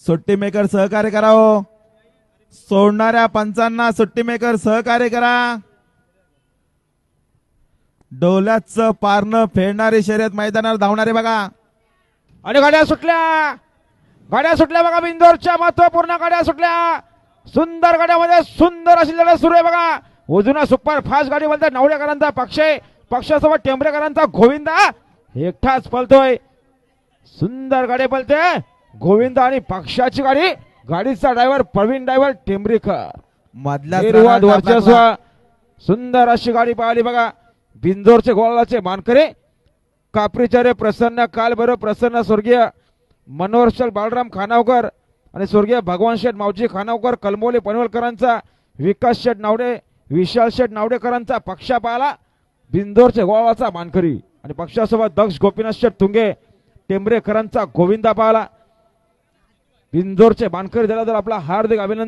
सुट्टी मेकर सहकार्य करा हो. सोडणाऱ्या पंचांना सुट्टी मेकर सहकार्य करा. डोल्याचं पारणं फेडणारी शर्यत मैदानावर धावणारे बघा. आणि गाड्या सुटल्या बघा. बिंदोरच्या महत्वपूर्ण गाड्या सुटल्या. सुंदर गाड्यामध्ये सुंदर अशी लढत सुरू आहे बघा. उजूना सुपर फास्ट गाडी बोलतात नावडेकरांचा पक्षासोबत टेंबरेकरांचा गोविंदा एकटाच पळतोय. सुंदर गाडी पळते गोविंदा आणि पक्षाची गाडी. गाडीचा ड्रायव्हर प्रवीण ड्रायव्हर टेंबरेकर. मधल्या निर्वाद वर्चस्व. सुंदर अशी गाडी पाहिली बघा. बिंदोरचे गोळाचे मानकरी कापरीचार्य प्रसन्न कालभैरव प्रसन्न स्वर्गीय मनोहरशल बाळराम खानावकर आणि स्वर्गीय भगवान शेठ मावजी खानावकर कलमोली पनवलकरांचा विकास शेठ नावडे विशाल शेठ नावडेकरांचा पक्षा पाहिला. बिंदोरचे गोळाचा मानकरी आणि पक्षासोबत दक्ष गोपीनाथ शेठ तुंगे टेंबरेकरांचा गोविंदा पाहिला. बिंदोरचे मानकरी दिला तर आपला हार्दिक अभिनंदन.